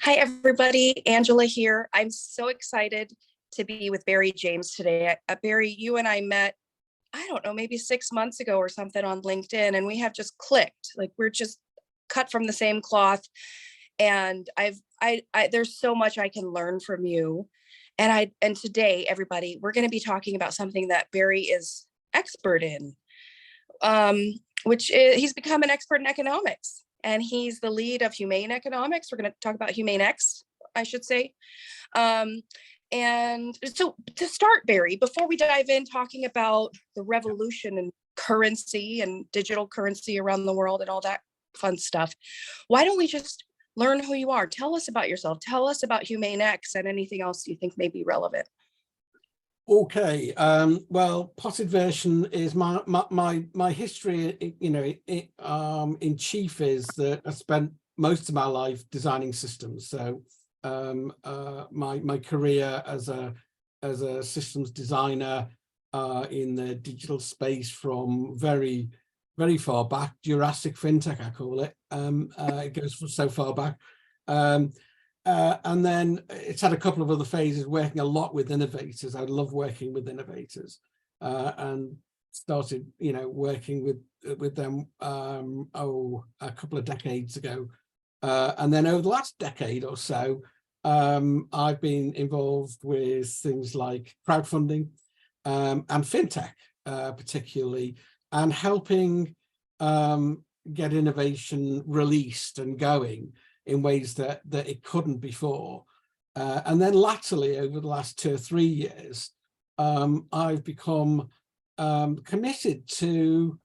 Hi, everybody. Angela here. I'm so excited to be with Barry James today. Barry, you and I met, I don't know, maybe 6 months ago or something on LinkedIn, and we have just clicked. Like we're just cut from the same cloth. And there's so much I can learn from you. And today, everybody, we're going to be talking about something that Barry is expert in, um, which is he's become an expert in economics. And he's the lead of Humane Economics. We're going to talk about Humane X, I should say. Um, and so to start, Barry, before we dive in talking about the revolution in currency and digital currency around the world and all that fun stuff, why don't we just learn who you are? Tell us about yourself. Tell us about Humane X and anything else you think may be relevant. Okay, well, potted version is my history. In chief is that I spent most of my life designing systems. So my career as a systems designer in the digital space from very far back, Jurassic FinTech, I call it. It goes so far back. And then it's had a couple of other phases, working a lot with innovators. I love working with innovators, and started, working with them a couple of decades ago. And then over the last decade or so, I've been involved with things like crowdfunding and fintech, particularly, and helping get innovation released and going in ways that it couldn't before. And then latterly, over the last 2 or 3 years, I've become committed to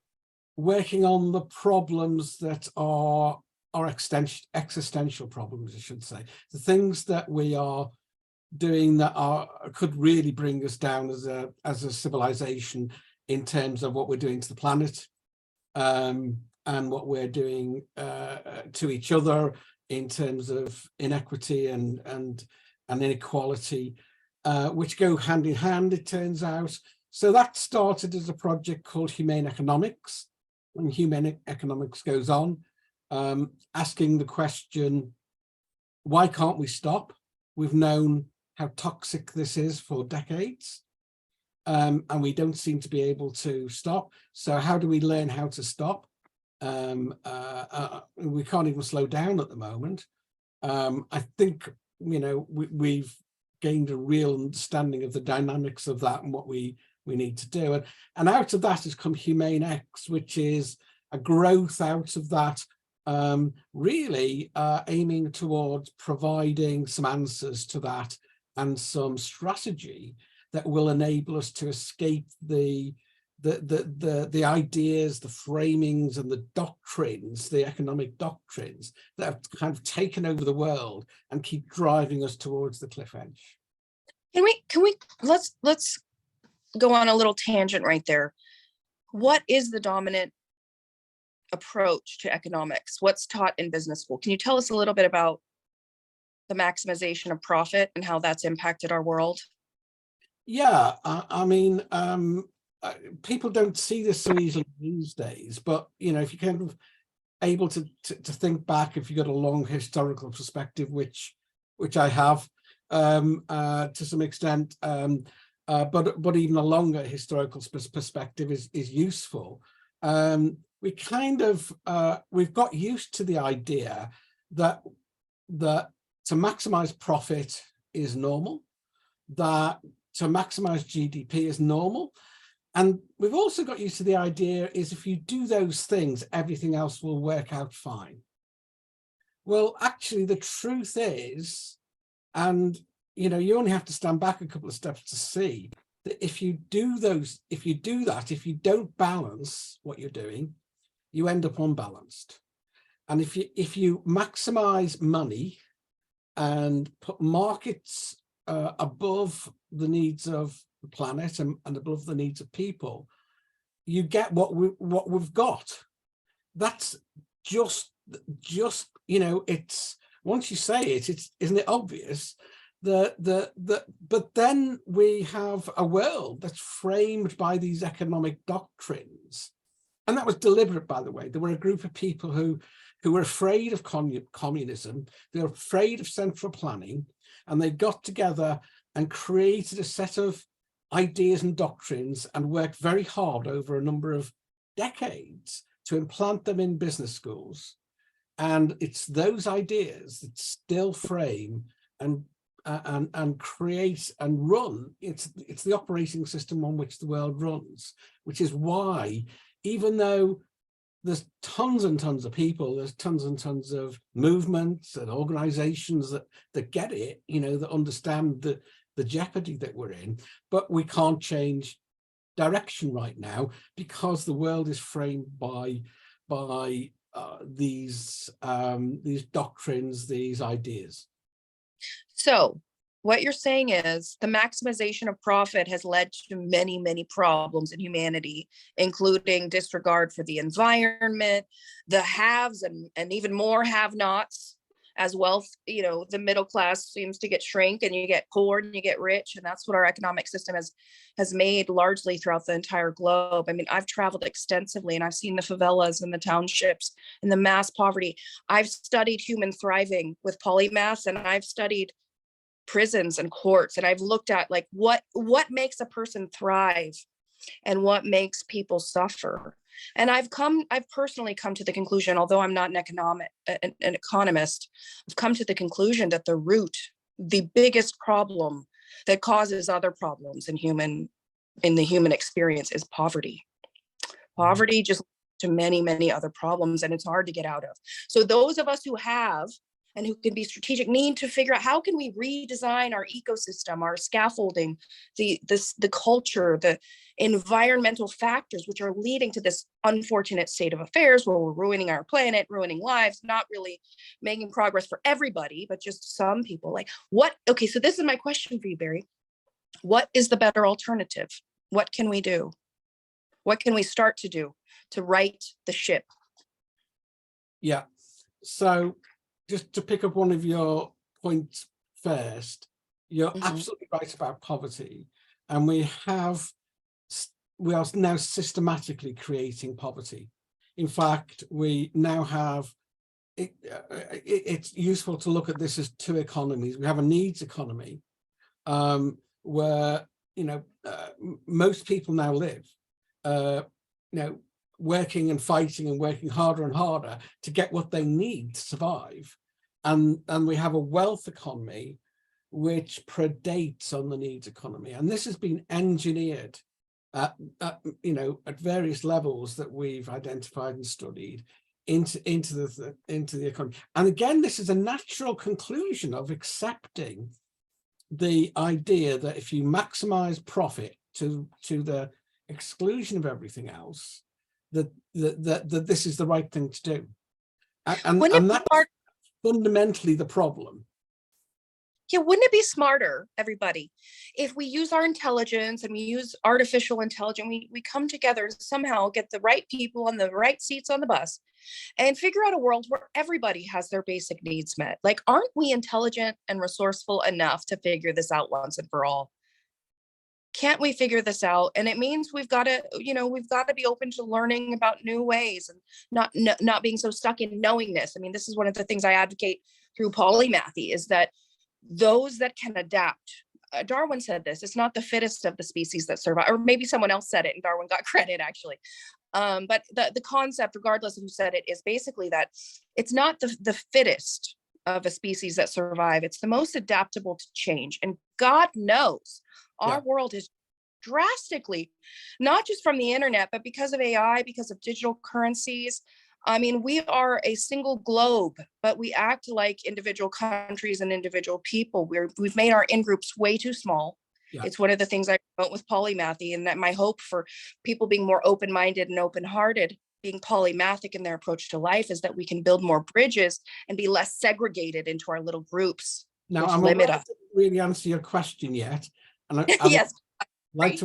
working on the problems that are existential problems, I should say, the things that we are doing that could really bring us down as a civilization in terms of what we're doing to the planet, and what we're doing to each other, in terms of inequity and inequality, which go hand in hand, it turns out. So that started as a project called Humane Economics, and Humane Economics goes on, asking the question, why can't we stop? We've known how toxic this is for decades, and we don't seem to be able to stop. So how do we learn how to stop? We can't even slow down at the moment. I think, we've gained a real understanding of the dynamics of that and what we need to do. And out of that has come Humane X, which is a growth out of that, really aiming towards providing some answers to that and some strategy that will enable us to escape the ideas, the framings and the doctrines, the economic doctrines that have kind of taken over the world and keep driving us towards the cliff edge. Let's go on a little tangent right there. What is the dominant approach to economics? What's taught in business school? Can you tell us a little bit about the maximization of profit and how that's impacted our world? Yeah, people don't see this so easily these days, but if you kind of able to think back, if you've got a long historical perspective, which I have to some extent, but even a longer historical perspective is useful. We've got used to the idea that to maximize profit is normal, that to maximize GDP is normal. And we've also got used to the idea is if you do those things, everything else will work out fine. Well, actually, the truth is, and you only have to stand back a couple of steps to see that if you don't balance what you're doing, you end up unbalanced. And if you maximize money and put markets above the needs of the planet and above the needs of people, you get what we've got. That's just it's, once you say it, isn't it obvious but then we have a world that's framed by these economic doctrines, and that was deliberate, by the way. There were a group of people who who were afraid of communism, they were afraid of central planning, and they got together and created a set of ideas and doctrines and worked very hard over a number of decades to implant them in business schools. And it's those ideas that still frame and create and run. It's the operating system on which the world runs, which is why, even though there's tons and tons of people, there's tons and tons of movements and organizations that get it, that understand the jeopardy that we're in, but we can't change direction right now because the world is framed by these doctrines, these ideas. So what you're saying is the maximization of profit has led to many, many problems in humanity, including disregard for the environment, the haves and even more have-nots. As wealth, the middle class seems to get shrink, and you get poor and you get rich. And that's what our economic system has made largely throughout the entire globe. I mean, I've traveled extensively and I've seen the favelas and the townships and the mass poverty. I've studied human thriving with polymaths, and I've studied prisons and courts, and I've looked at like what makes a person thrive and what makes people suffer. And I've personally come to the conclusion, although I'm not an economist, I've come to the conclusion that the biggest problem that causes other problems in the human experience is poverty. Poverty just to many, many other problems, and it's hard to get out of. So those of us who have and who can be strategic need to figure out how can we redesign our ecosystem, our scaffolding, the culture, the environmental factors which are leading to this unfortunate state of affairs where we're ruining our planet, ruining lives, not really making progress for everybody, but just some people. Okay, so this is my question for you, Barry. What is the better alternative? What can we do? What can we start to do to right the ship? Yeah, so just to pick up one of your points first, you're absolutely right about poverty. And we are now systematically creating poverty. In fact, we now have, it's useful to look at this as two economies. We have a needs economy where, most people now live, working and fighting and working harder and harder to get what they need to survive. And we have a wealth economy which predates on the needs economy. And this has been engineered at various levels that we've identified and studied into the economy. And again, this is a natural conclusion of accepting the idea that if you maximize profit to the exclusion of everything else, that this is the right thing to do. And that's fundamentally the problem. Yeah, wouldn't it be smarter, everybody, if we use our intelligence and we use artificial intelligence, we come together and somehow get the right people on the right seats on the bus and figure out a world where everybody has their basic needs met? Like, aren't we intelligent and resourceful enough to figure this out once and for all? Can't we figure this out? And it means we've got to be open to learning about new ways and not being so stuck in knowingness. I mean, this is one of the things I advocate through polymathy, is that those that can adapt. Darwin said this, it's not the fittest of the species that survive, or maybe someone else said it and Darwin got credit actually. But the concept, regardless of who said it, is basically that it's not the fittest of a species that survive, it's the most adaptable to change. And God knows our world is drastically, not just from the internet, but because of AI, because of digital currencies. I mean, we are a single globe, but we act like individual countries and individual people. We've made our in-groups way too small. Yeah. It's one of the things I promote with polymathy, and that my hope for people being more open-minded and open-hearted, being polymathic in their approach to life, is that we can build more bridges and be less segregated into our little groups. Now, I'm not going to really answer your question yet. And yes. I'd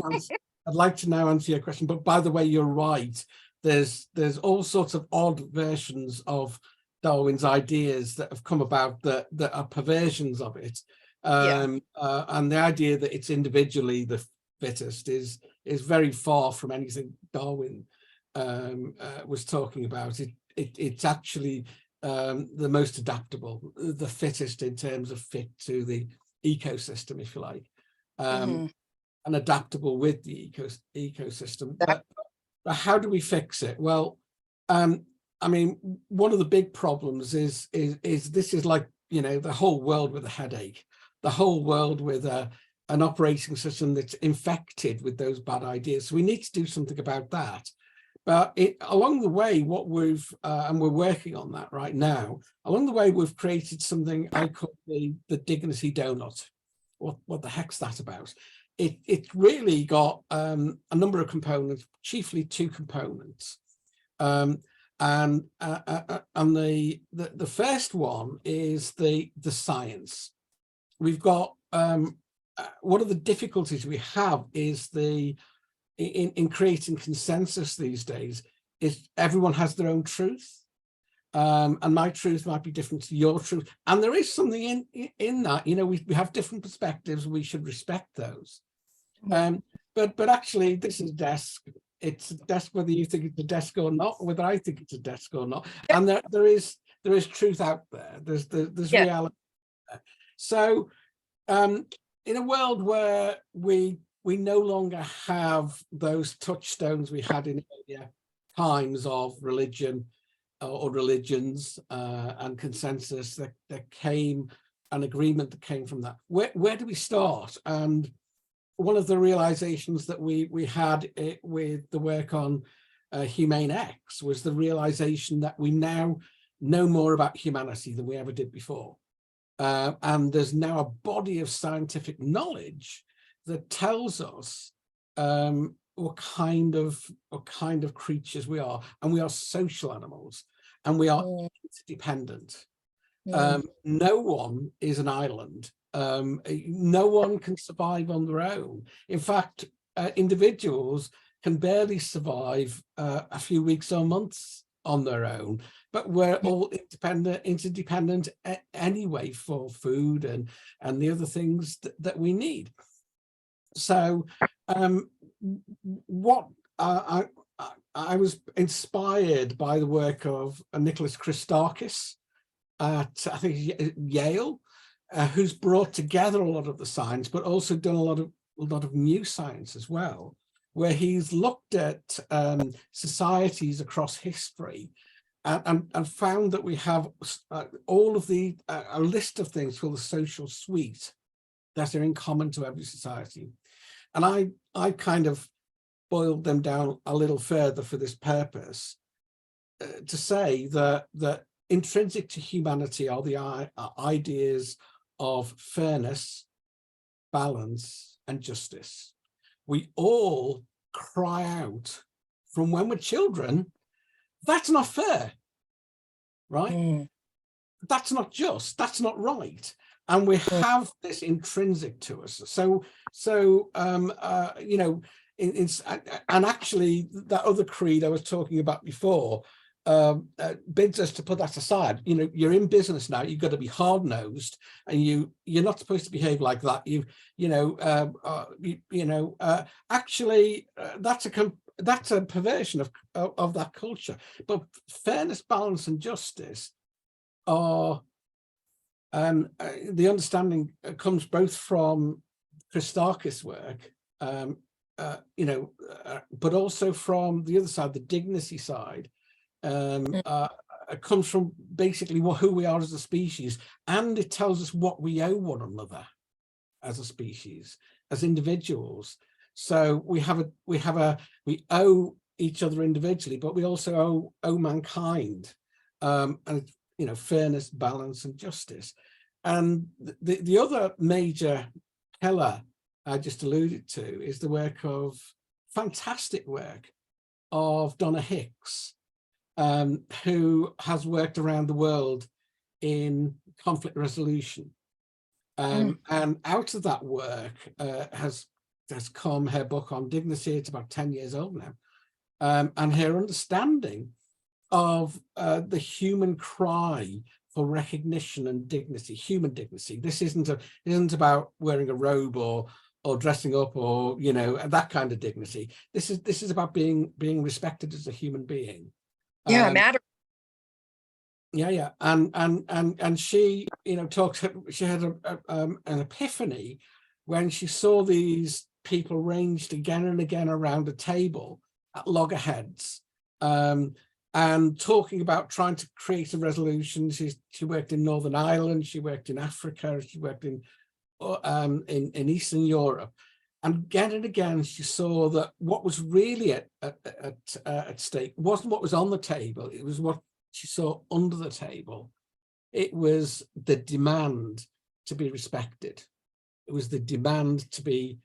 like to now answer your question, but by the way, you're right. There's all sorts of odd versions of Darwin's ideas that have come about that are perversions of it. And the idea that it's individually the fittest is very far from anything Darwin was talking about. It's actually the most adaptable, the fittest in terms of fit to the ecosystem, if you like, Mhm. and adaptable with the ecosystem. But how do we fix it? Well, I mean, one of the big problems is this is like, you know, the whole world with a headache, the whole world with an operating system that's infected with those bad ideas. So we need to do something about that. But along the way, what we've, and we're working on that right now, along the way, we've created something I call the dignity donut. What the heck's that about? It's really got a number of components, chiefly two components. And the first one is the science. We've got, one of the difficulties we have is in creating consensus these days is everyone has their own truth, and my truth might be different to your truth, and there is something in that, you know, we have different perspectives, we should respect those. But actually this is desk, it's a desk whether you think it's a desk or not, whether I think it's a desk or not, and there is truth out there, there's reality there. So in a world where we no longer have those touchstones we had in earlier times of religion or religions, and consensus that came, an agreement that came from that. Where do we start? And one of the realizations that we had with the work on Humane X was the realization that we now know more about humanity than we ever did before. And there's now a body of scientific knowledge that tells us what kind of creatures we are, and we are social animals, and we are interdependent. No one is an island. No one can survive on their own. In fact, individuals can barely survive a few weeks or months on their own, but we're all interdependent anyway for food and the other things that we need. So what I was inspired by the work of Nicholas Christakis at, I think, Yale, who's brought together a lot of the science, but also done a lot of new science as well, where he's looked at societies across history and found that we have all of a list of things called the social suite that are in common to every society. And I kind of boiled them down a little further for this purpose, to say that intrinsic to humanity are the ideas of fairness, balance, and justice. We all cry out from when we're children, that's not fair, right? That's not just, that's not right. And we have this intrinsic to us. So you know, and actually that other creed I was talking about before bids us to put that aside. You know, you're in business now, you've got to be hard-nosed, and you're not supposed to behave like that. Actually that's a perversion of that culture. But fairness, balance, and justice are the understanding comes both from Christakis' work, but also from the other side, the dignity side. It comes from basically who we are as a species, and it tells us what we owe one another as a species, as individuals. So we owe each other individually, but we also owe mankind, and you know, fairness, balance, and justice. And the other major pillar I just alluded to is the work of, fantastic work of Donna Hicks, who has worked around the world in conflict resolution. And out of that work has come her book on dignity. It's about 10 years old now. And her understanding of the human cry for recognition and dignity, human dignity. This isn't about wearing a robe or dressing up, or, you know, that kind of dignity. This is about being respected as a human being. Yeah, matter. Yeah. And she, talks. She had an epiphany when she saw these people ranged again and again around a table at loggerheads, and talking about trying to create a resolution. She worked in Northern Ireland. She worked in Africa. She worked in Eastern Europe. And again, she saw that what was really at stake wasn't what was on the table. It was what she saw under the table. It was the demand to be respected. It was the demand to be,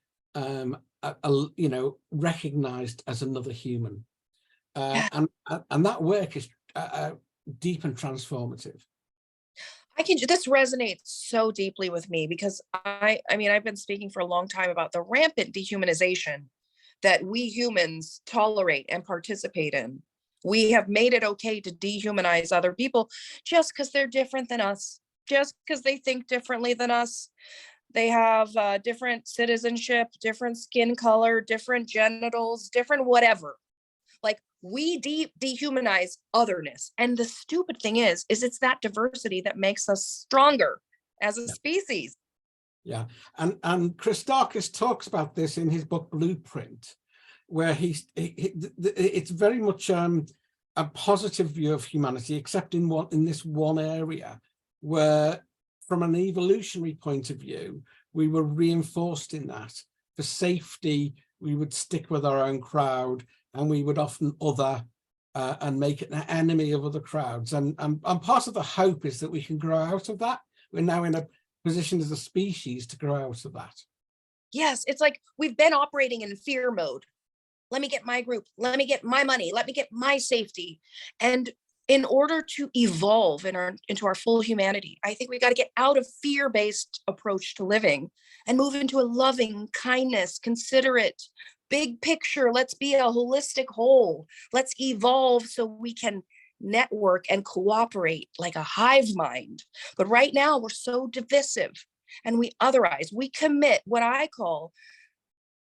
recognized as another human. And that work is deep and transformative. This resonates so deeply with me because I mean, I've been speaking for a long time about the rampant dehumanization that we humans tolerate and participate in. We have made it okay to dehumanize other people just because they're different than us, just because they think differently than us. They have different citizenship, different skin color, different genitals, different whatever. Like, we dehumanize otherness. And the stupid thing is it's that diversity that makes us stronger as a species. Yeah. And Christakis talks about this in his book Blueprint, where it's very much a positive view of humanity, except in this one area where, from an evolutionary point of view, we were reinforced in that. For safety, we would stick with our own crowd, and we would often other and make it an enemy of other crowds. And part of the hope is that we can grow out of that. We're now in a position as a species to grow out of that. Yes, it's like we've been operating in fear mode. Let me get my group. Let me get my money. Let me get my safety. And in order to evolve into our full humanity, I think we got to get out of fear-based approach to living and move into a loving, kindness, considerate, big picture. Let's be a holistic whole. Let's evolve so we can network and cooperate like a hive mind. But right now we're so divisive and we otherize. We commit what I call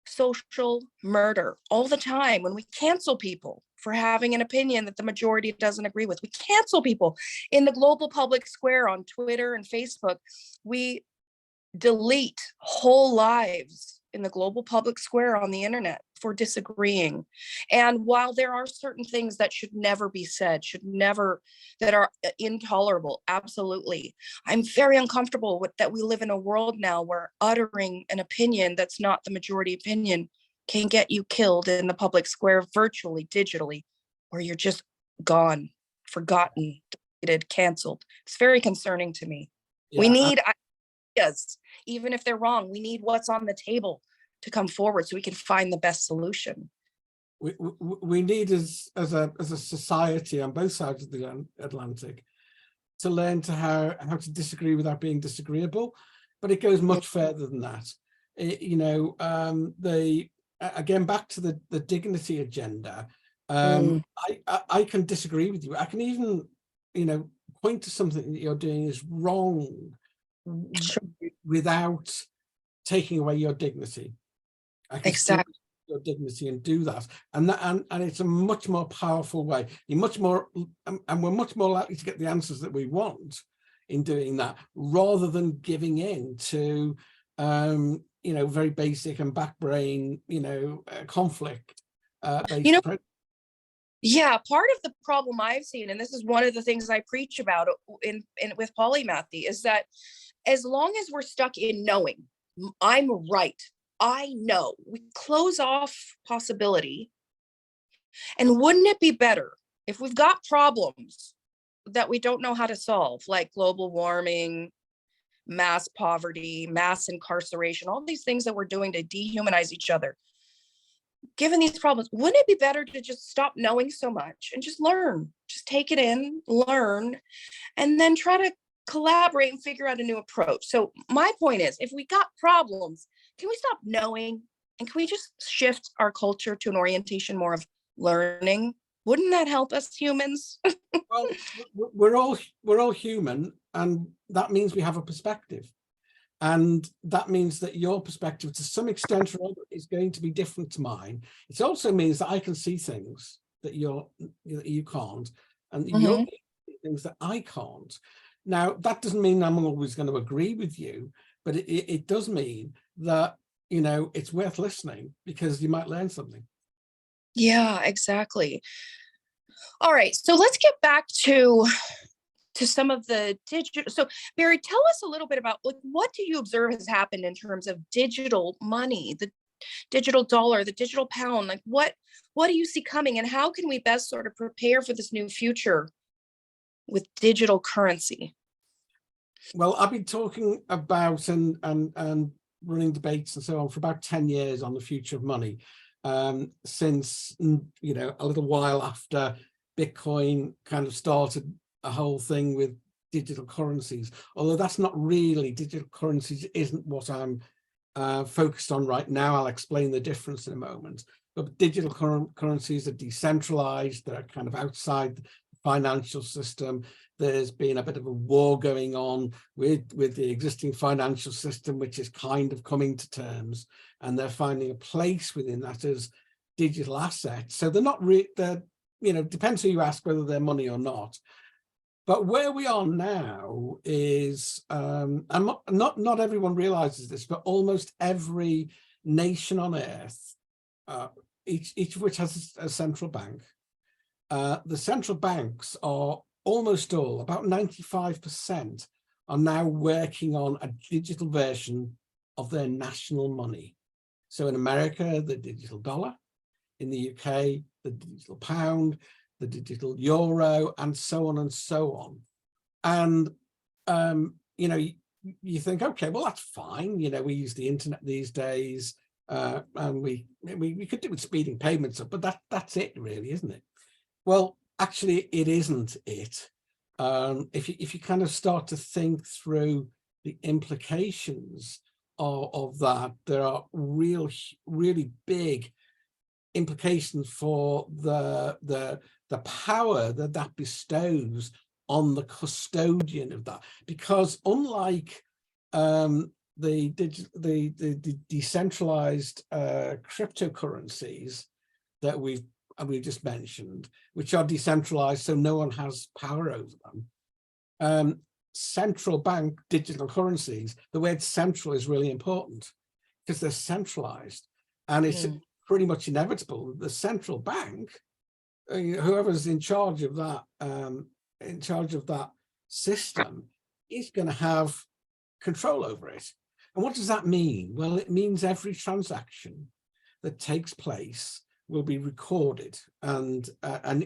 social murder all the time when we cancel people for having an opinion that the majority doesn't agree with. We cancel people in the global public square on Twitter and Facebook. We delete whole lives in the global public square on the internet for disagreeing. And while there are certain things that should never be said, that are intolerable, absolutely, I'm very uncomfortable with that we live in a world now where uttering an opinion that's not the majority opinion can get you killed in the public square, virtually, digitally, or you're just gone, forgotten, deleted, canceled. It's very concerning to me. Yeah, we need ideas, even if they're wrong. We need what's on the table to come forward so we can find the best solution. We need as a society on both sides of the Atlantic to learn to how to disagree without being disagreeable, but it goes much further than that. Again, back to the dignity agenda. I can disagree with you. I can even point to something that you're doing is wrong, sure, without taking away your dignity. I can exactly your dignity and do that, and it's a much more powerful way. You're much more, and we're much more likely to get the answers that we want in doing that, rather than giving in to very basic and back brain conflict based. Yeah, part of the problem I've seen, and this is one of the things I preach about with polymathy, is that as long as we're stuck in knowing, I'm right, I know, we close off possibility. And wouldn't it be better if we've got problems that we don't know how to solve, like global warming, mass poverty, mass incarceration, all these things that we're doing to dehumanize each other? Given these problems, wouldn't it be better to just stop knowing so much and just learn, just take it in, learn, and then try to collaborate and figure out a new approach? So my point is, if we got problems, can we stop knowing and can we just shift our culture to an orientation more of learning? Wouldn't that help us humans? Well, we're all human, and that means we have a perspective. And that means that your perspective, to some extent or other, is going to be different to mine. It also means that I can see things that you can't, and your things that I can't. Now, that doesn't mean I'm always going to agree with you, but it does mean that, you know, it's worth listening because you might learn something. Yeah, exactly. All right, so let's get back to some of the digital. So Barry, tell us a little bit about, like, what do you observe has happened in terms of digital money, the digital dollar, the digital pound? Like, what do you see coming, and how can we best sort of prepare for this new future with digital currency? Well, I've been talking about and running debates and so on for about 10 years on the future of money, since, you know, a little while after Bitcoin kind of started a whole thing with digital currencies, although that's not really, digital currencies isn't what I'm focused on right now. I'll explain the difference in a moment. But digital currencies are decentralized, they're kind of outside the financial system. There's been a bit of a war going on with the existing financial system, which is kind of coming to terms, and they're finding a place within that as digital assets. So they're not they're, you know, depends who you ask whether they're money or not. But where we are now is, and not everyone realizes this, but almost every nation on earth, each of which has a central bank, the central banks are almost all, about 95%, are now working on a digital version of their national money. So in America, the digital dollar, in the UK, the digital pound, the digital euro, and so on and so on. And, you know, you think, okay, well, that's fine. You know, we use the internet these days, and we could do with speeding payments up, but that's it really, isn't it? Well, actually, it isn't it. If you kind of start to think through the implications of that, there are really big implications for the power that bestows on the custodian of that, because unlike the decentralized cryptocurrencies that we've just mentioned, which are decentralized, so no one has power over them. Central bank digital currencies, the word central is really important because they're centralized, and it's pretty much inevitable that the central bank, whoever's in charge of that system, is going to have control over it. And what does that mean? Well, it means every transaction that takes place will be recorded, and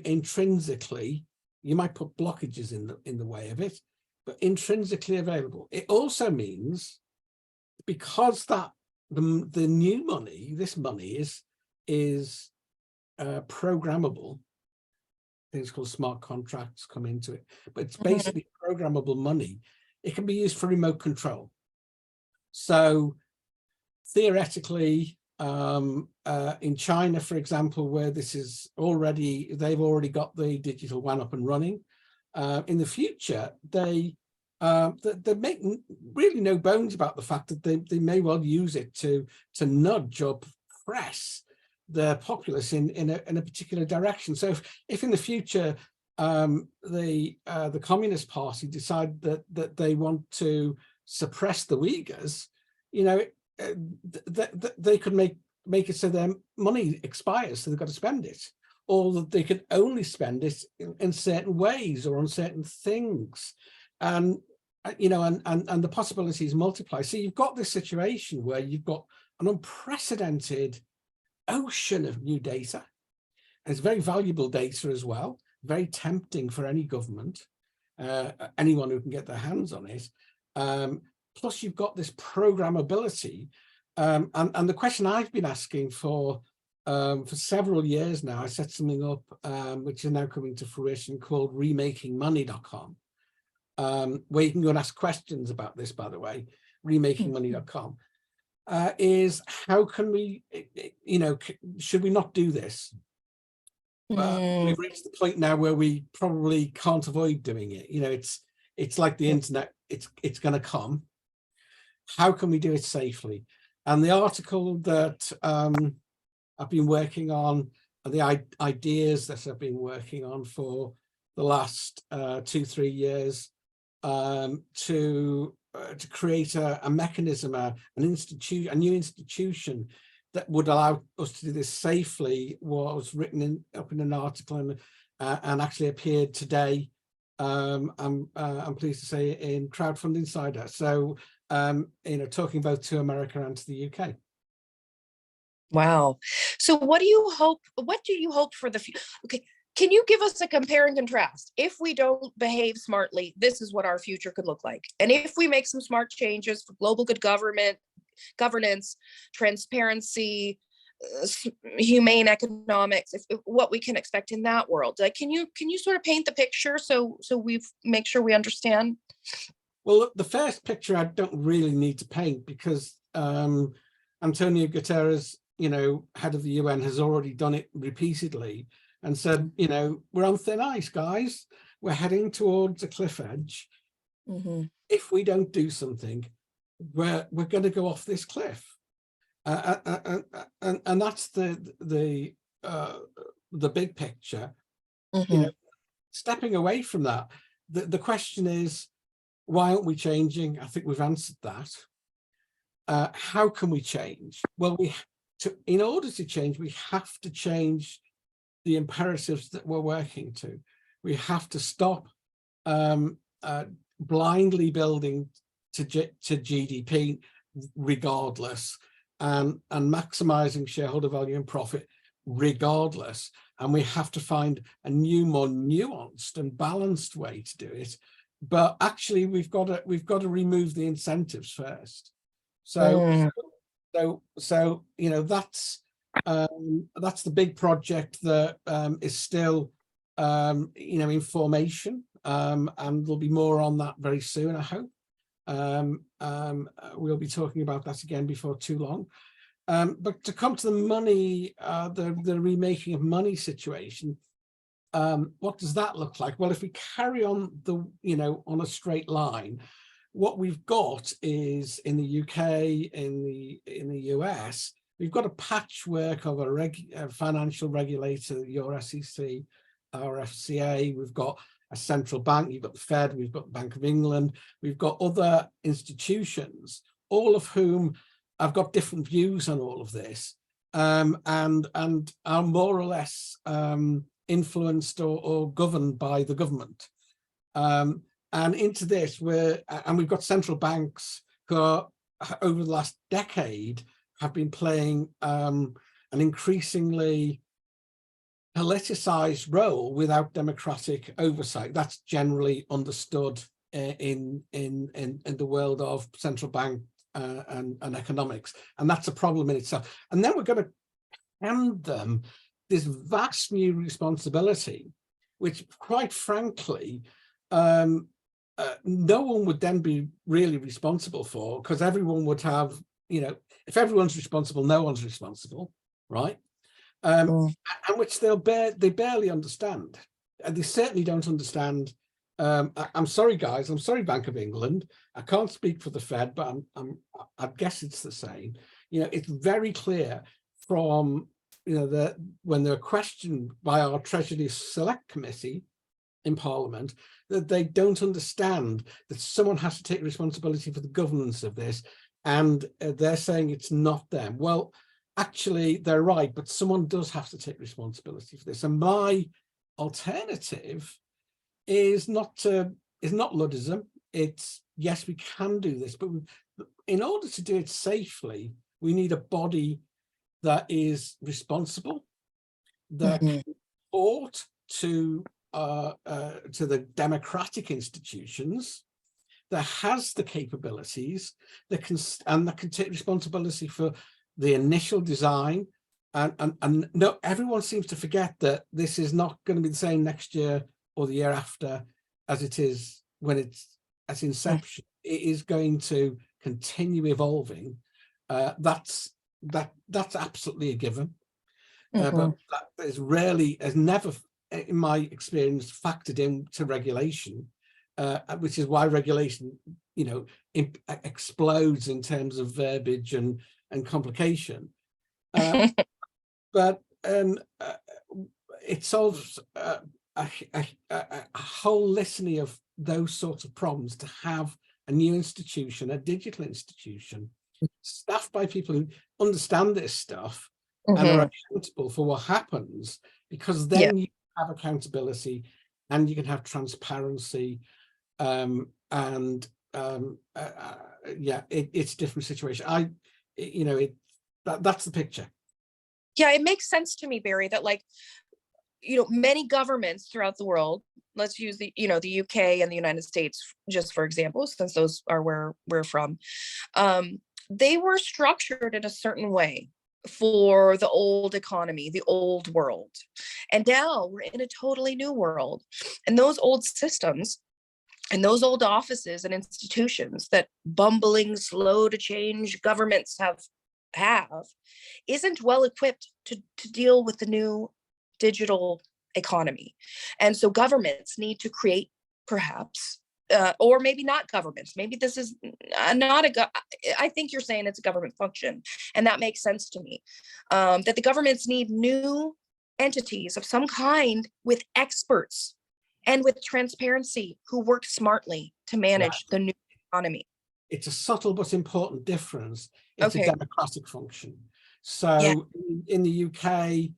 intrinsically, you might put blockages in the way of it, but intrinsically available. It also means, because that the new money, this money is programmable. Things called smart contracts come into it, but it's basically programmable money. It can be used for remote control. So theoretically, in China, for example, where this is already, they've already got the digital yuan up and running. In the future, they make really no bones about the fact that they may well use it to nudge or press the populace in a particular direction. So if in the future the Communist Party decide that they want to suppress the Uyghurs, you know, they could make it so their money expires, so they've got to spend it, or that they could only spend it in certain ways or on certain things, and you know, and the possibilities multiply. So you've got this situation where you've got an unprecedented ocean of new data, and it's very valuable data as well, very tempting for any government, anyone who can get their hands on it. Plus you've got this programmability, and the question I've been asking for several years now, I set something up which is now coming to fruition, called remakingmoney.com, where you can go and ask questions about this, by the way, remakingmoney.com. Is how can we, you know, should we not do this? But we've reached the point now where we probably can't avoid doing it. You know, it's like the internet, it's going to come. How can we do it safely? And the article that I've been working on, and the ideas that I've been working on for the last 2-3 years to create a mechanism, a new institution that would allow us to do this safely, was written up in an article and actually appeared today. I'm pleased to say in Crowdfund Insider. So talking both to America and to the UK. Wow. So what do you hope for the future? Okay, can you give us a compare and contrast? If we don't behave smartly, this is what our future could look like. And if we make some smart changes for global good governance, transparency, humane economics, what we can expect in that world. Like, can you sort of paint the picture so we make sure we understand? Well, the first picture I don't really need to paint, because Antonio Guterres, head of the UN, has already done it repeatedly and said, we're on thin ice, guys. We're heading towards a cliff edge. Mm-hmm. If we don't do something, we're going to go off this cliff. And that's the big picture. Mm-hmm. Stepping away from that, the question is, why aren't we changing? I think we've answered that. How can we change? Well, in order to change, we have to change the imperatives that we're working to. We have to stop blindly building to GDP regardless, and maximizing shareholder value and profit regardless. And we have to find a new, more nuanced and balanced way to do it. But actually, we've got to remove the incentives first. So that's the big project that is still in formation, and there'll be more on that very soon, I hope. We'll be talking about that again before too long. But to come to the money, the remaking of money situation, what does that look like? Well, if we carry on on a straight line, what we've got is, in the UK, in the US, we've got a patchwork of a financial regulator, your SEC, our FCA. We've got a central bank. You've got the Fed. We've got the Bank of England. We've got other institutions, all of whom have got different views on all of this, and are more or less influenced or governed by the government. And into this, we've got central banks who are, over the last decade, have been playing an increasingly politicized role without democratic oversight. That's generally understood in the world of central bank and economics, and that's a problem in itself. And then we're going to hand them this vast new responsibility, which, quite frankly, no one would then be really responsible for, because everyone would have, if everyone's responsible, no one's responsible, right? And which they barely understand. And they certainly don't understand. I'm sorry, guys. I'm sorry, Bank of England. I can't speak for the Fed, but I guess it's the same. It's very clear from when they're questioned by our Treasury Select Committee in Parliament, that they don't understand that someone has to take responsibility for the governance of this, and they're saying it's not them. Well, actually, they're right, but someone does have to take responsibility for this. And my alternative is not Luddism. It's, yes, we can do this, but in order to do it safely, we need a body that is responsible, that can report to the democratic institutions, that has the capabilities, that can take responsibility for the initial design. And no, everyone seems to forget that this is not going to be the same next year or the year after as it is when it's at inception. It is going to continue evolving. That's absolutely a given. But that is rarely, has never, in my experience, factored into regulation, which is why regulation, explodes in terms of verbiage and complication. But it solves a whole litany of those sorts of problems to have a new institution, a digital institution, staffed by people who understand this stuff and are accountable for what happens, because Yeah. then you have accountability and you can have transparency, and yeah, it's a different situation. That's the picture. Yeah, it makes sense to me, Barry, that like, many governments throughout the world, let's use the UK and the United States just for example, since those are where we're from, they were structured in a certain way for the old economy, the old world. And now we're in a totally new world. And those old systems and those old offices and institutions that bumbling, slow to change governments have isn't well equipped to deal with the new digital economy. And so governments need to create, perhaps, or maybe not governments. Maybe this is not I think you're saying it's a government function, and that makes sense to me. That the governments need new entities of some kind with experts and with transparency who work smartly to manage the new economy. It's a subtle but important difference. It's Okay. a democratic function. Yeah. So in the UK,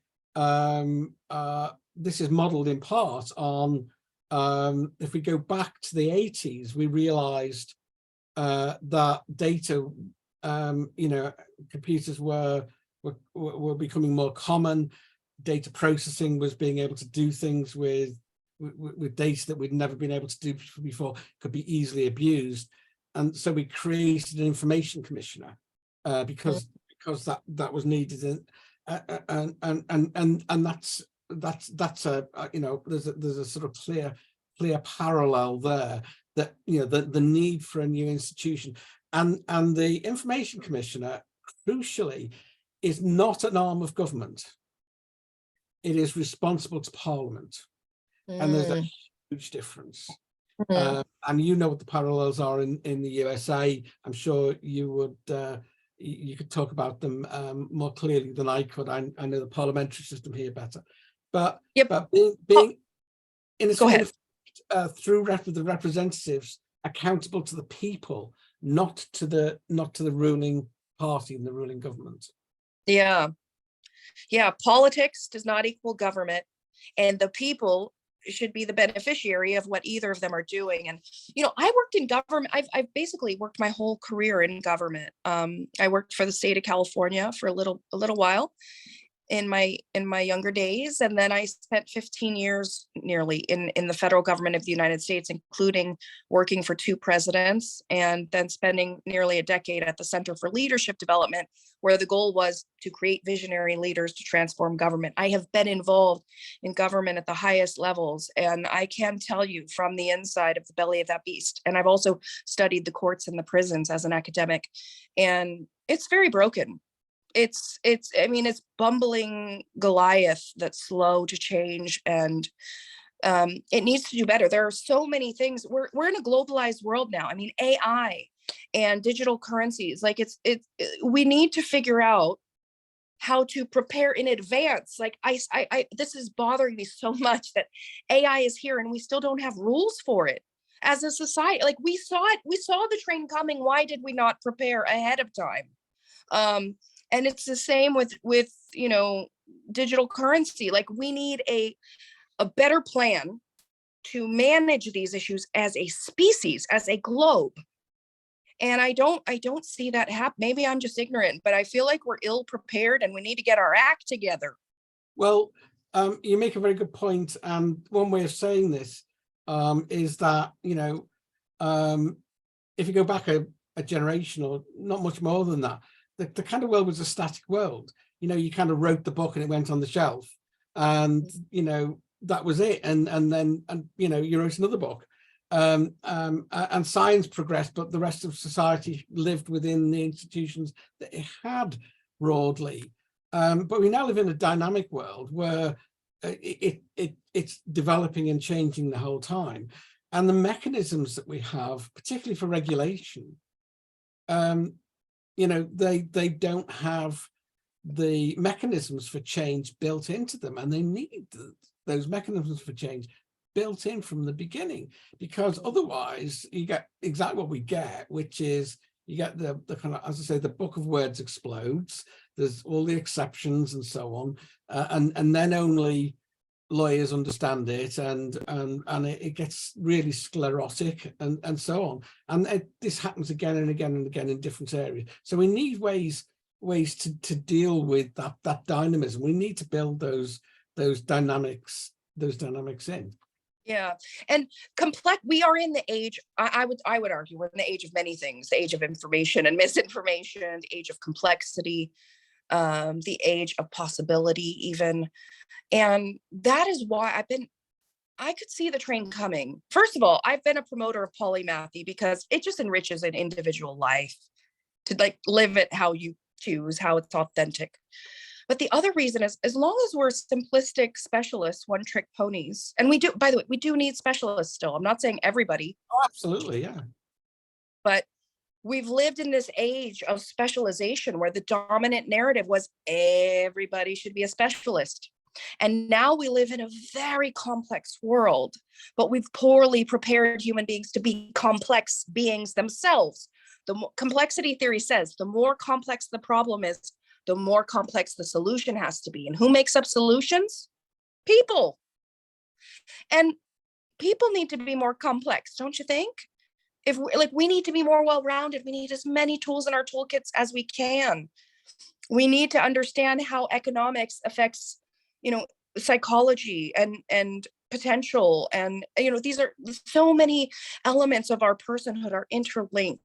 this is modeled in part on, if we go back to the 80s, we realized that data, computers were becoming more common. Data processing was being able to do things with data that we'd never been able to do before, could be easily abused. And so we created an information commissioner because that was needed, and that's a there's a sort of clear parallel there, that the need for a new institution, and the information commissioner, crucially, is not an arm of government. It is responsible to Parliament, and there's a huge difference. And you know what the parallels are in the USA. I'm sure you would you could talk about them more clearly than I could. I know the parliamentary system here better, but being in a through the representatives accountable to the people, not to the ruling party and the ruling government. Yeah. Politics does not equal government, and the people should be the beneficiary of what either of them are doing. And I worked in government. I've basically worked my whole career in government. I worked for the state of California for a little while in my younger days, and then I spent 15 years nearly in the federal government of the United States, including working for 2 presidents, and then spending nearly a decade at the Center for Leadership Development, where the goal was to create visionary leaders to transform government. I have been involved in government at the highest levels, and I can tell you from the inside of the belly of that beast. And I've also studied the courts and the prisons as an academic, and it's very broken. It's bumbling Goliath that's slow to change, and it needs to do better. There are so many things. We're in a globalized world now. I mean, AI and digital currencies, like we need to figure out how to prepare in advance. Like I this is bothering me so much that AI is here and we still don't have rules for it as a society. Like we saw the train coming. Why did we not prepare ahead of time? And it's the same with digital currency. Like we need a better plan to manage these issues as a species, as a globe. And I don't see that happen. Maybe I'm just ignorant, but I feel like we're ill prepared and we need to get our act together. Well, you make a very good point, and one way of saying this is that if you go back a generation, or not much more than that, the kind of world was a static world. You kind of wrote the book and it went on the shelf, and that was it. And then you wrote another book, and science progressed, but the rest of society lived within the institutions that it had broadly. But we now live in a dynamic world where it's developing and changing the whole time, and the mechanisms that we have, particularly for regulation, they don't have the mechanisms for change built into them, and they need those mechanisms for change built in from the beginning, because otherwise you get exactly what we get, which is you get the kind of, as I say, the book of words explodes. There's all the exceptions and so on, and then only lawyers understand it, and it gets really sclerotic and so on. And this happens again and again and again in different areas. So we need ways to deal with that dynamism. We need to build those dynamics in. Yeah, and we are in the age, I would argue we're in the age of many things: the age of information and misinformation, the age of complexity, the age of possibility even. And that is why I could see the train coming. First of all, I've been a promoter of polymathy because it just enriches an individual life to like live it how you choose, how it's authentic. But the other reason is, as long as we're simplistic specialists, one trick ponies, and we do, by the way, we do need specialists still. I'm not saying everybody. Oh, absolutely, yeah. But we've lived in this age of specialization where the dominant narrative was everybody should be a specialist. And now we live in a very complex world, but we've poorly prepared human beings to be complex beings themselves. The complexity theory says the more complex the problem is, the more complex the solution has to be. And who makes up solutions? People. And people need to be more complex, don't you think? If we need to be more well-rounded, we need as many tools in our toolkits as we can. We need to understand how economics affects, psychology and potential. And, these are so many elements of our personhood are interlinked.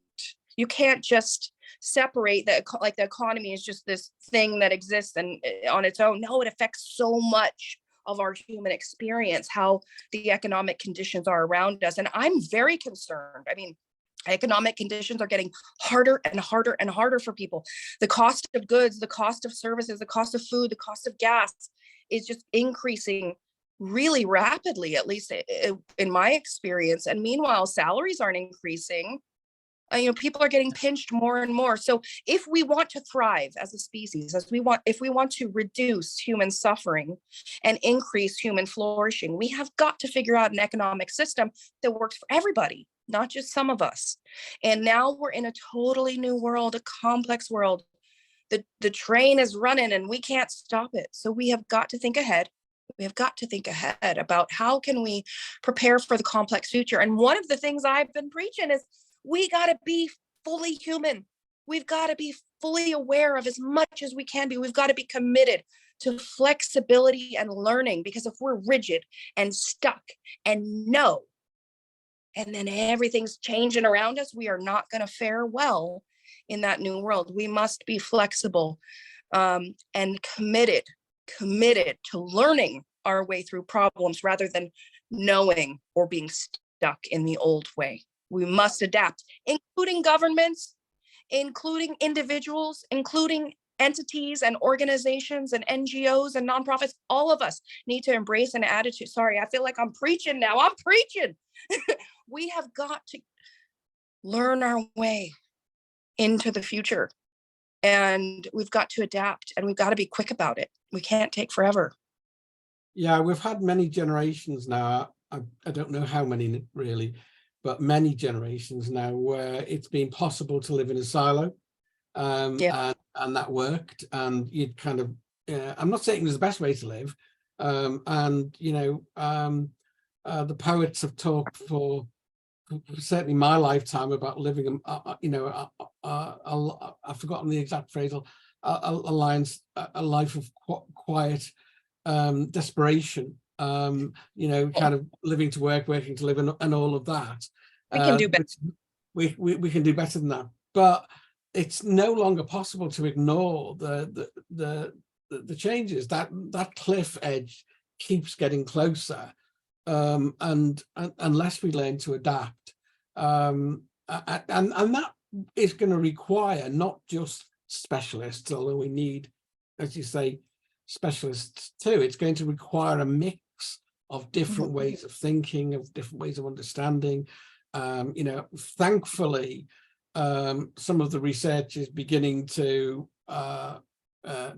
You can't just separate the economy is just this thing that exists and on its own. No, it affects so much of our human experience, how the economic conditions are around us. And I'm very concerned. I mean, economic conditions are getting harder and harder and harder for people. The cost of goods, the cost of services, the cost of food, the cost of gas is just increasing really rapidly, at least in my experience. And meanwhile, salaries aren't increasing. People are getting pinched more and more. So if we want to thrive as a species, if we want to reduce human suffering and increase human flourishing, we have got to figure out an economic system that works for everybody, not just some of us. And now we're in a totally new world, a complex world. The train is running and we can't stop it. So we have got to think ahead. We have got to think ahead about how can we prepare for the complex future. And one of the things I've been preaching is we got to be fully human. We've got to be fully aware of as much as we can be. We've got to be committed to flexibility and learning, because if we're rigid and stuck and no, and then everything's changing around us, we are not going to fare well in that new world. We must be flexible and committed to learning our way through problems rather than knowing or being stuck in the old way. We must adapt, including governments, including individuals, including entities and organizations and NGOs and nonprofits. All of us need to embrace an attitude. Sorry, I feel like I'm preaching now. I'm preaching. We have got to learn our way into the future, and we've got to adapt, and we've got to be quick about it. We can't take forever. Yeah, we've had many generations now. I don't know how many really, but many generations now where it's been possible to live in a silo, and that worked. And you'd kind of, I'm not saying it was the best way to live, and the poets have talked for certainly my lifetime about living, I've forgotten the exact phrase, a life of quiet desperation, kind of living to work, working to live, and all of that. We can do better. We can do better than that, but it's no longer possible to ignore the changes. That cliff edge keeps getting closer, and unless we learn to adapt, and that is going to require not just specialists, although we need, as you say, specialists too. It's going to require a mix of different ways of thinking, of different ways of understanding. Thankfully, some of the research is beginning to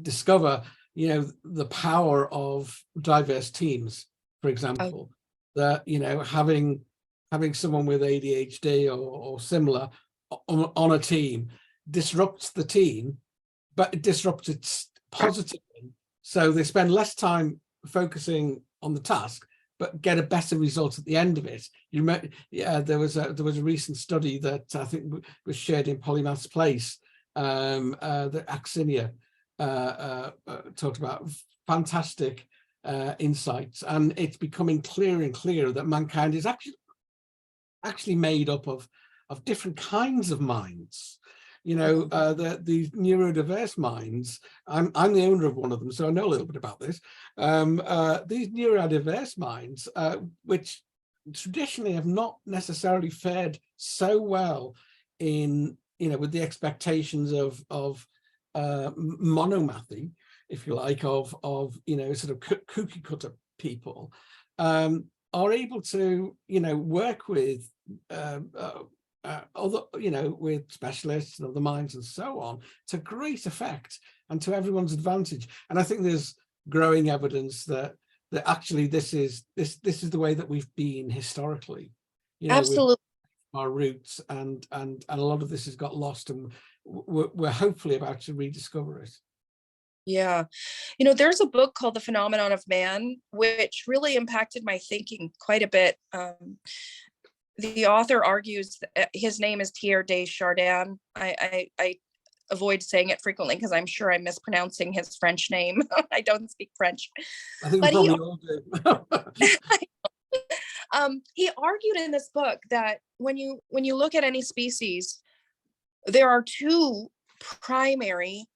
discover, the power of diverse teams. for Oh, example, that, you know, having someone with ADHD or similar on a team disrupts the team, but it disrupts it positively. So they spend less time focusing on the task, but get a better result at the end of it. You remember, yeah, there was a recent study that I think was shared in Polymath's Place, that Axinia talked about. Fantastic insights, and it's becoming clearer and clearer that mankind is actually made up of different kinds of minds. You know, these neurodiverse minds, I'm the owner of one of them, so I know a little bit about this. These neurodiverse minds, which traditionally have not necessarily fared so well in, you know, with the expectations of monomathy, if you like, of you know, sort of cookie cutter people, are able to, you know, work with other, you know, with specialists and other minds and so on, to great effect and to everyone's advantage. And I think there's growing evidence that actually this is the way that we've been historically, you know, with absolutely. our roots, and a lot of this has got lost, and we're hopefully about to rediscover it. Yeah. You know, there's a book called The Phenomenon of Man, which really impacted my thinking quite a bit. The author argues that his name is Thierry Desjardins. I avoid saying it frequently because I'm sure I'm mispronouncing his French name. I don't speak French, I think we but probably all do. he argued in this book that when you look at any species, there are two primary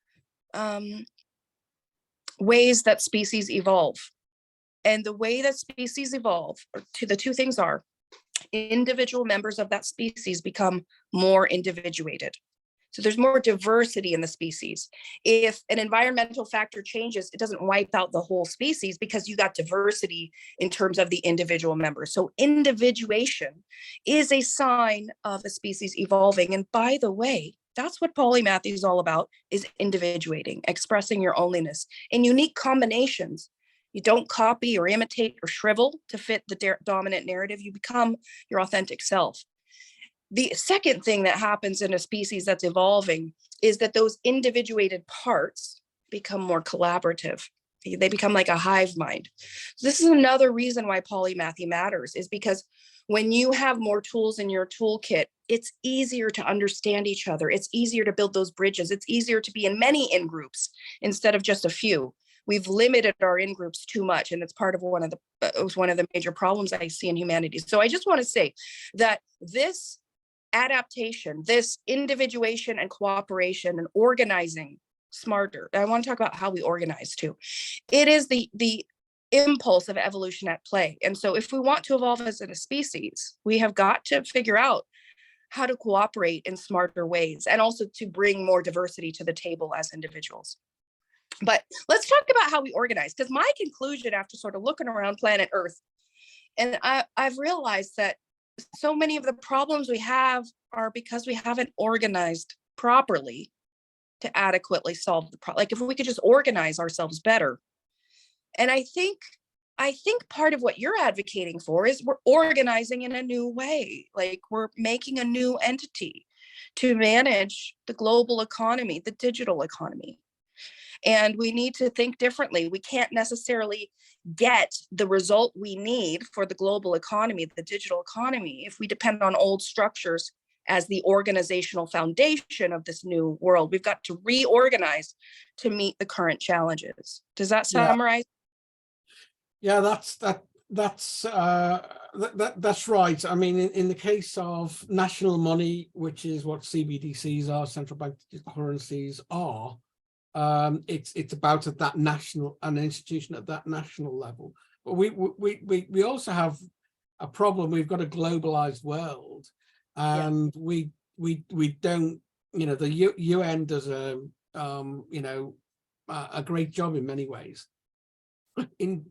ways that species evolve. And the way that species evolve, to the two things are, individual members of that species become more individuated. So there's more diversity in the species. If an environmental factor changes, it doesn't wipe out the whole species because you got diversity in terms of the individual members. So individuation is a sign of a species evolving. And by the way, that's what polymathy is all about, is individuating, expressing your onlyness in unique combinations. You don't copy or imitate or shrivel to fit the dominant narrative. You become your authentic self. The second thing that happens in a species that's evolving is that those individuated parts become more collaborative. They become like a hive mind. So this is another reason why polymathy matters, is because when you have more tools in your toolkit, it's easier to understand each other. It's easier to build those bridges. It's easier to be in many in-groups instead of just a few. We've limited our in-groups too much, and it's part of one of the major problems I see in humanity. So I just want to say that this adaptation, this individuation and cooperation and organizing smarter. I want to talk about how we organize too. It is the impulse of evolution at play. And so if we want to evolve as a species, we have got to figure out how to cooperate in smarter ways, and also to bring more diversity to the table as individuals. But let's talk about how we organize, because my conclusion after sort of looking around planet Earth, and I've realized that so many of the problems we have are because we haven't organized properly to adequately solve the problem. Like if we could just organize ourselves better. And I think part of what you're advocating for is we're organizing in a new way. Like we're making a new entity to manage the global economy, the digital economy. And we need to think differently. We can't necessarily get the result we need for the global economy, the digital economy, if we depend on old structures as the organizational foundation of this new world. We've got to reorganize to meet the current challenges. Does that Yeah, summarize? yeah, that's right. I mean, in the case of national money, which is what CBDCs are, central bank digital currencies are, it's about at that national, an institution at that national level. But we also have a problem. We've got a globalized world, and we don't, you know, the UN does a you know, a great job in many ways. You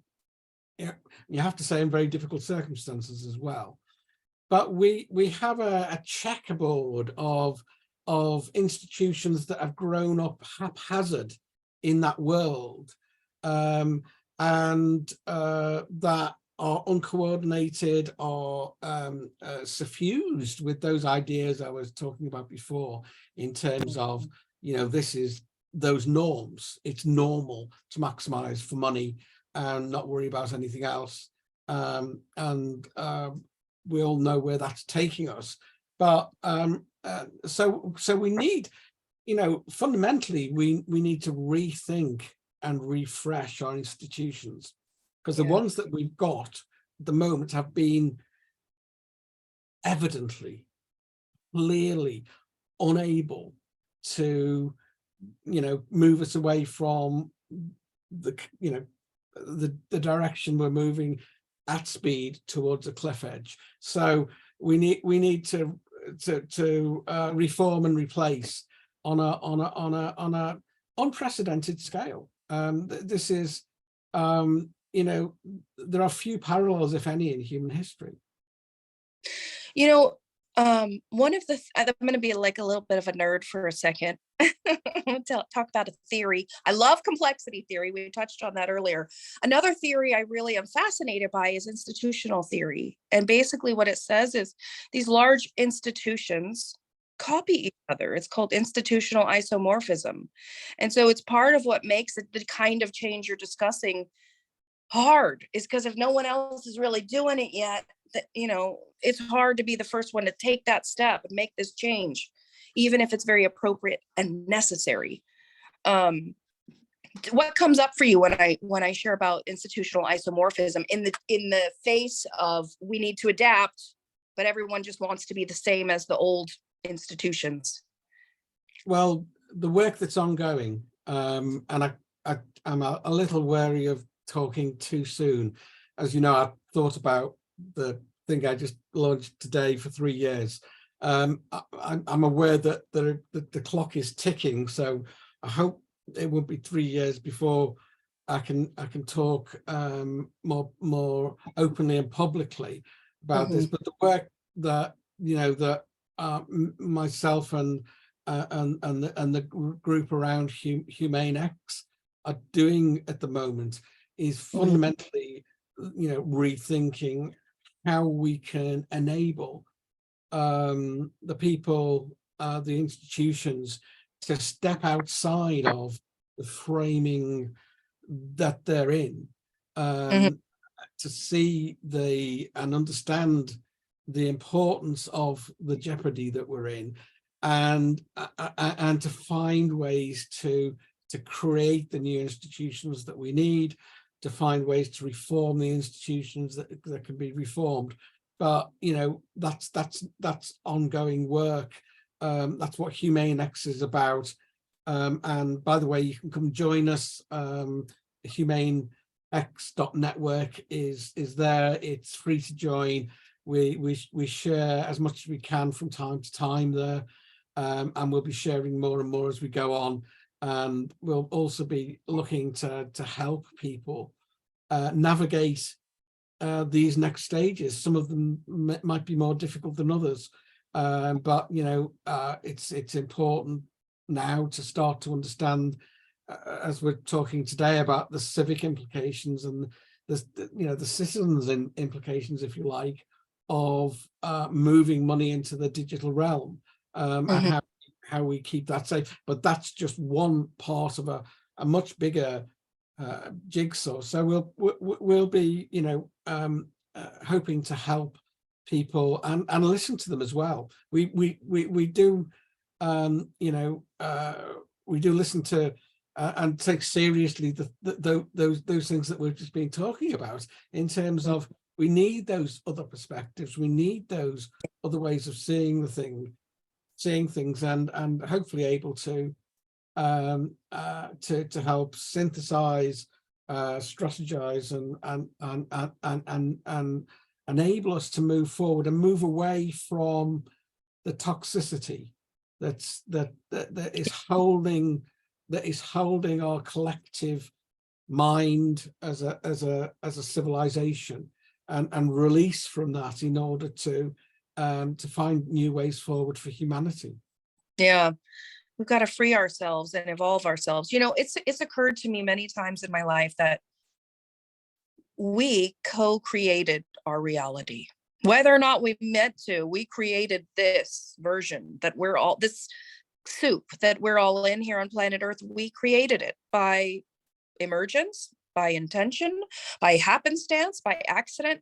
have to say in very difficult circumstances as well. But we have a checkerboard of institutions that have grown up haphazard in that world, and that are uncoordinated or suffused with those ideas I was talking about before, in terms of, this is those norms. It's normal to maximize for money and not worry about anything else. And we all know where that's taking us. But so we need, fundamentally, we need to rethink and refresh our institutions, because the ones that we've got at the moment have been evidently, clearly unable to, move us away from the direction we're moving at speed towards a cliff edge. So we need to reform and replace on a unprecedented scale. This is, there are few parallels, if any, in human history. One of the, I'm going to be like a little bit of a nerd for a second. Talk about a theory. I love complexity theory. We touched on that earlier. Another theory I really am fascinated by is institutional theory. And basically what it says is these large institutions copy each other. It's called institutional isomorphism. And so it's part of what makes it the kind of change you're discussing hard, is because if no one else is really doing it yet, that it's hard to be the first one to take that step and make this change, even if it's very appropriate and necessary. What comes up for you when I share about institutional isomorphism in the face of we need to adapt, but everyone just wants to be the same as the old institutions? Well, the work that's ongoing, and I'm a little wary of talking too soon. As you know, I've thought about the thing I just launched today for 3 years. I'm aware that the clock is ticking, so I hope it will be 3 years before I can talk more openly and publicly about this. But the work that myself and the group around Humane X are doing at the moment is fundamentally, rethinking how we can enable the people, the institutions, to step outside of the framing that they're in, to see and understand the importance of the jeopardy that we're in, and to find ways to create the new institutions that we need, to find ways to reform the institutions that can be reformed. But that's ongoing work. That's what Humane X is about. And by the way, you can come join us. humanex.network is there. It's free to join. We share as much as we can from time to time there, and we'll be sharing more and more as we go on. And we'll also be looking to help people navigate these next stages. Some of them might be more difficult than others, but it's important now to start to understand, as we're talking today, about the civic implications and the citizens' implications, if you like, of moving money into the digital realm, and how we keep that safe. But that's just one part of a much bigger jigsaw. So we'll be hoping to help people and listen to them as well. We do we do listen to and take seriously those things that we've just been talking about, in terms of we need those other perspectives, we need those other ways of seeing things, and hopefully able to help synthesize, strategize, and enable us to move forward and move away from the toxicity that is holding our collective mind as a civilization, and release from that in order to find new ways forward for humanity. Yeah, we've got to free ourselves and evolve ourselves. It's occurred to me many times in my life that we co-created our reality. Whether or not we meant to, we created this version that we're all, this soup that we're all in here on planet Earth. We created it by emergence, by intention, by happenstance, by accident.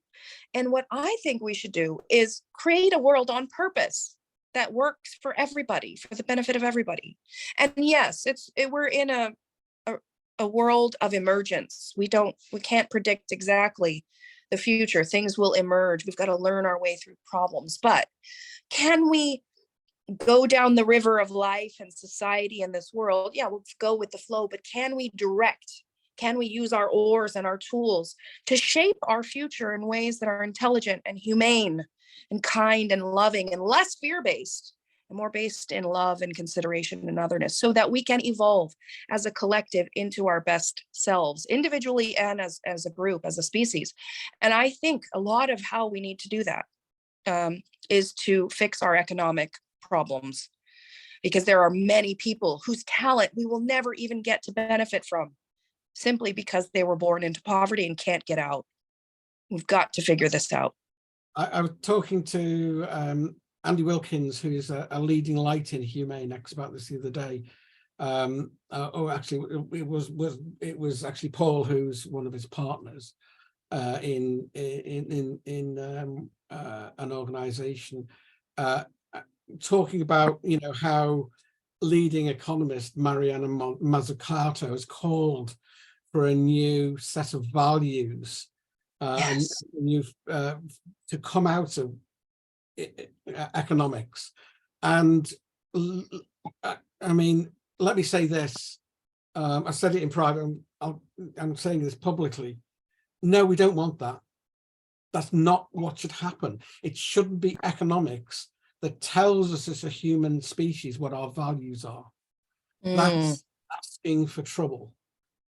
And what I think we should do is create a world on purpose that works for everybody, for the benefit of everybody. And yes, we're in a world of emergence. We can't predict exactly the future. Things will emerge. We've got to learn our way through problems. But can we go down the river of life and society in this world? Yeah, let's go with the flow. But can we direct? Can we use our oars and our tools to shape our future in ways that are intelligent and humane and kind and loving and less fear-based and more based in love and consideration and otherness, so that we can evolve as a collective into our best selves, individually and as a group, as a species? And I think a lot of how we need to do that is to fix our economic problems, because there are many people whose talent we will never even get to benefit from, simply because they were born into poverty and can't get out. We've got to figure this out. I was talking to Andy Wilkins, who is a leading light in Humane, about this the other day. Actually, it was actually Paul, who's one of his partners in an organization, talking about, you know, how leading economist Mariana Mazzucato has called for a new set of values, Yes. and new to come out of economics. And I mean, let me say this. I said it in private. I'm saying this publicly. No, we don't want that. That's not what should happen. It shouldn't be economics that tells us as a human species what our values are. That's asking for trouble.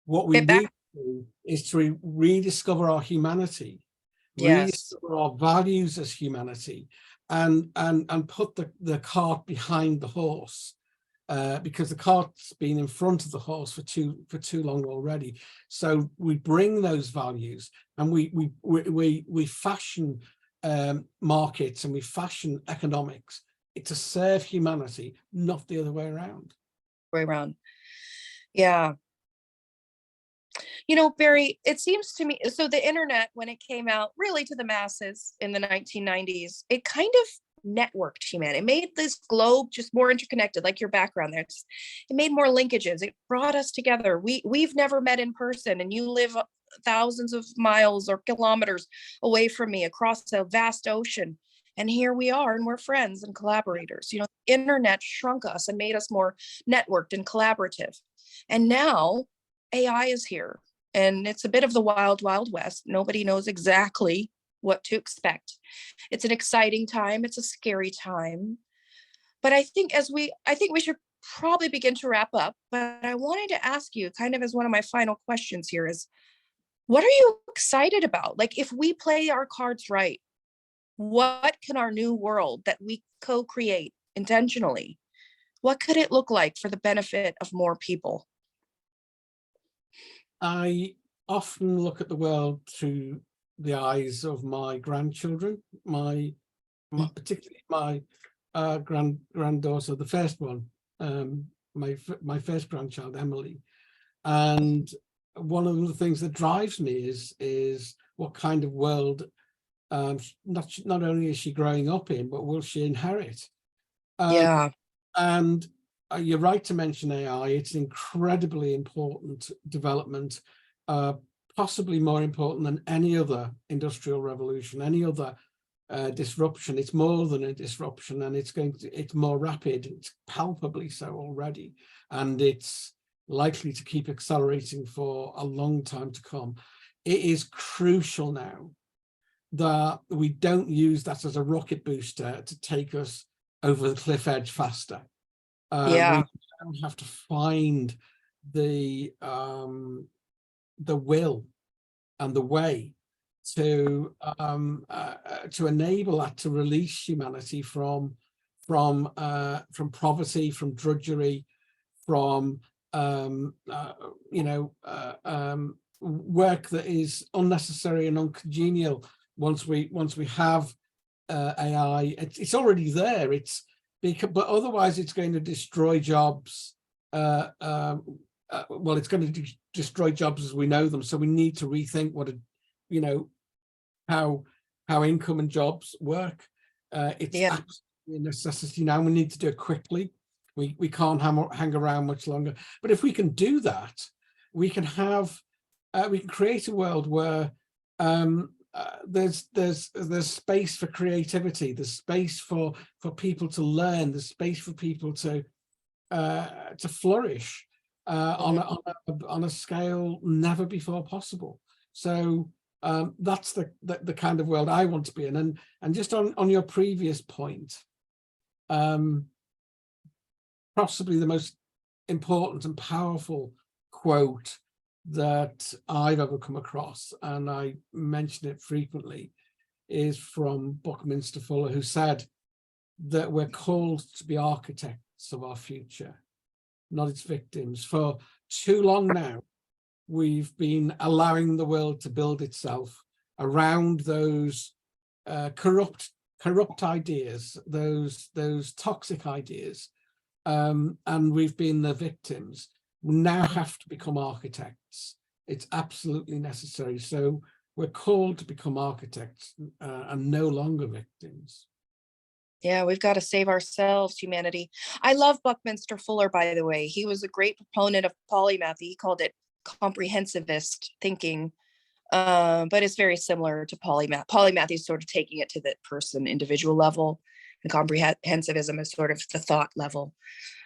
What we need to do is to rediscover our humanity, Yes. rediscover our values as humanity, and put the cart behind the horse, because the cart's been in front of the horse for too long already. So we bring those values, and we fashion markets, and we fashion economics to serve humanity, not the other way around. Way around. Yeah. You know, Barry, it seems to me, so the internet, when it came out really to the masses in the 1990s, it kind of networked humanity. It made this globe just more interconnected, like your background there. It made more linkages. It brought us together. We've never met in person, and you live thousands of miles or kilometers away from me across a vast ocean. And here we are, and we're friends and collaborators. You know, the internet shrunk us and made us more networked and collaborative. And now AI is here, and it's a bit of the wild, wild west. Nobody knows exactly what to expect. It's an exciting time. It's a scary time. But I think we should probably begin to wrap up. But I wanted to ask you, kind of as one of my final questions here, is what are you excited about? Like, if we play our cards right, what can our new world that we co-create intentionally, what could it look like for the benefit of more people? I often look at the world through the eyes of my grandchildren, particularly my granddaughter, the first one, my first grandchild, Emily. And one of the things that drives me is what kind of world not only is she growing up in, but will she inherit? Yeah. And you're right to mention AI. It's an incredibly important development, possibly more important than any other industrial revolution, any other disruption. It's more than a disruption, and it's more rapid. It's palpably so already, and it's likely to keep accelerating for a long time to come. It is crucial now that we don't use that as a rocket booster to take us over the cliff edge faster. Yeah. We have to find the will and the way to enable that, to release humanity from poverty, from drudgery, from work that is unnecessary and uncongenial once we have AI. It's already there. It's because, but otherwise it's going to destroy jobs. Well, it's going to destroy jobs as we know them. So we need to rethink what how income and jobs work. It's absolutely a necessity now. We need to do it quickly. We can't hang around much longer. But if we can do that, we can create a world where there's space for creativity. There's space for people to learn. There's space for people to flourish on a scale never before possible. So that's the kind of world I want to be in. And just on your previous point, possibly the most important and powerful quote that I've ever come across, and I mention it frequently, is from Buckminster Fuller, who said that we're called to be architects of our future, not its victims. For too long now, we've been allowing the world to build itself around those corrupt ideas, those toxic ideas, and we've been the victims. We now have to become architects. It's absolutely necessary. So we're called to become architects and no longer victims. Yeah, we've got to save ourselves, humanity. I love Buckminster Fuller, by the way. He was a great proponent of polymath. He called it comprehensivist thinking, but it's very similar to polymath. Polymath is sort of taking it to the individual level, and comprehensivism is sort of the thought level.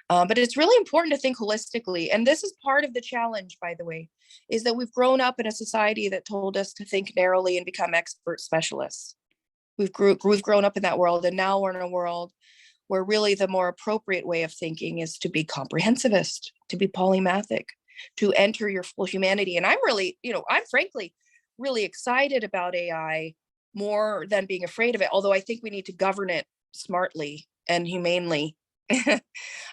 But it's really important to think holistically. And this is part of the challenge, by the way, is that we've grown up in a society that told us to think narrowly and become expert specialists. We've grown up in that world, and now we're in a world where really the more appropriate way of thinking is to be comprehensivist, to be polymathic, to enter your full humanity. And I'm really, I'm frankly really excited about AI more than being afraid of it, although I think we need to govern it smartly and humanely.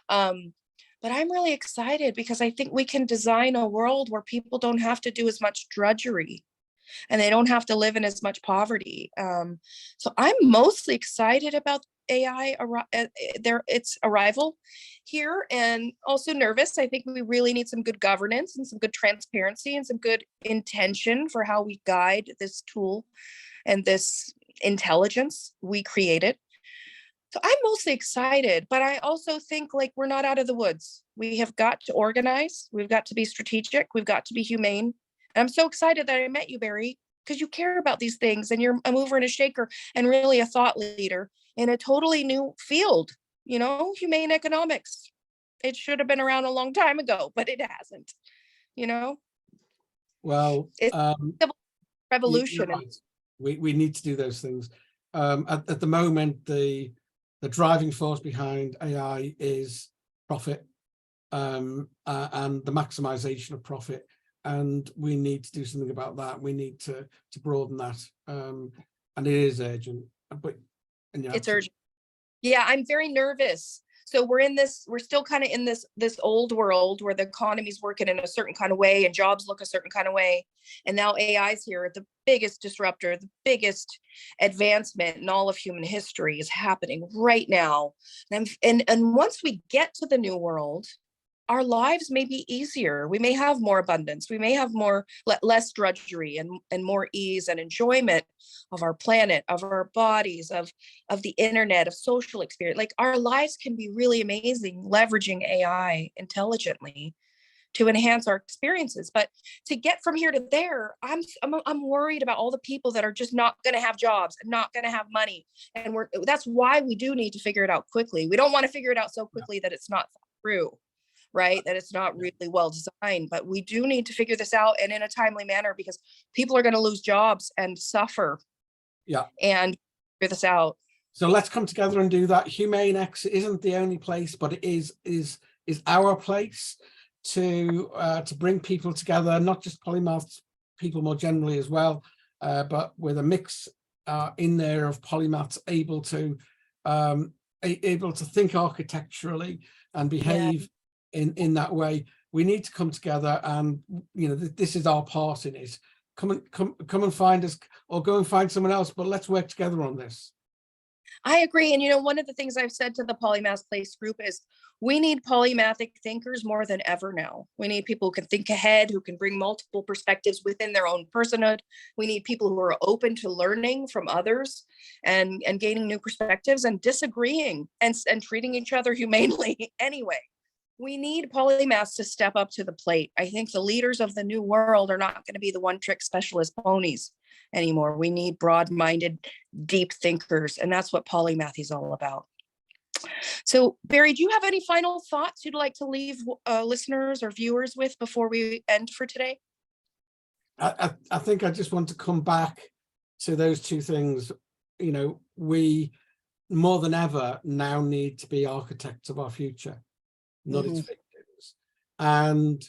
But I'm really excited because I think we can design a world where people don't have to do as much drudgery and they don't have to live in as much poverty. So I'm mostly excited about AI, its arrival here, and also nervous. I think we really need some good governance and some good transparency and some good intention for how we guide this tool and this intelligence we created. So I'm mostly excited, but I also think like we're not out of the woods. We have got to organize. We've got to be strategic. We've got to be humane. And I'm so excited that I met you, Barry, because you care about these things and you're a mover and a shaker and really a thought leader in a totally new field, humane economics. It should have been around a long time ago, but it hasn't, Well, it's a revolution. Right. We need to do those things. At the moment, the driving force behind AI is profit and the maximization of profit. And we need to do something about that. We need to broaden that. And it is urgent. But it's urgent. Yeah, I'm very nervous. So we're still kind of in this old world where the economy's working in a certain kind of way and jobs look a certain kind of way. And now AI's here, the biggest disruptor, the advancement in all of human history is happening right now. And once we get to the new world, our lives may be easier. We may have more abundance. We may have less drudgery and more ease and enjoyment of our planet, of our bodies, of the internet, of social experience. Like our lives can be really amazing, leveraging AI intelligently to enhance our experiences. But to get from here to there, I'm worried about all the people that are just not going to have jobs and not going to have money. And that's why we do need to figure it out quickly. We don't want to figure it out so quickly that it's not through. Right? That it's not really well designed, but we do need to figure this out and in a timely manner because people are going to lose jobs and suffer. Yeah. And figure this out. So let's come together and do that. Humane X isn't the only place, but it is our place to bring people together, not just polymaths, people more generally as well, but with a mix in there of polymaths able to think architecturally and behave in that way. we need to come together, and this is our part in it. Come and find us, or go and find someone else, but let's work together on this. I agree. And one of the things I've said to the Polymath Place group is we need polymathic thinkers more than ever now. We need people who can think ahead, who can bring multiple perspectives within their own personhood. We need people who are open to learning from others and gaining new perspectives and disagreeing and treating each other humanely anyway. We need polymaths to step up to the plate. I think the leaders of the new world are not going to be the one-trick specialist ponies anymore. We need broad-minded, deep thinkers, and that's what polymath is all about. So, Barry, do you have any final thoughts you'd like to leave listeners or viewers with before we end for today? I think I just want to come back to those two things. We more than ever now need to be architects of our future, not its victims. And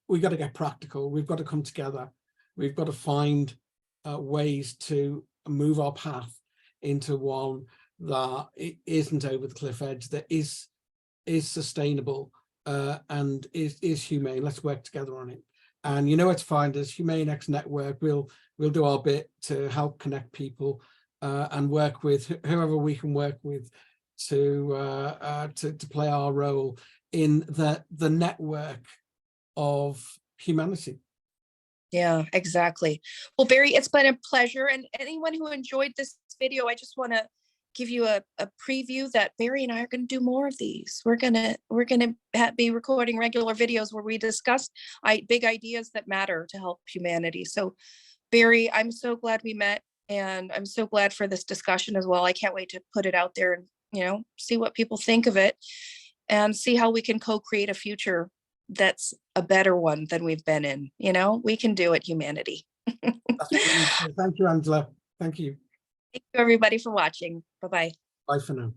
we've got to get practical. We've got to come together. We've got to find ways to move our path into one that it isn't over the cliff edge, that is sustainable and is humane. Let's work together on it. And you know where to find us, Humane X Network. We'll do our bit to help connect people and work with whoever we can work with to play our role in the network of humanity. Yeah, exactly. Well, Barry, it's been a pleasure. And anyone who enjoyed this video, I just want to give you a preview that Barry and I are going to do more of these. We're gonna be recording regular videos where we discuss big ideas that matter to help humanity. So, Barry, I'm so glad we met, and I'm so glad for this discussion as well. I can't wait to put it out there and see what people think of it, and see how we can co-create a future that's a better one than we've been in. We can do it, humanity. Thank you, Angela. Thank you. Thank you, everybody, for watching. Bye-bye. Bye for now.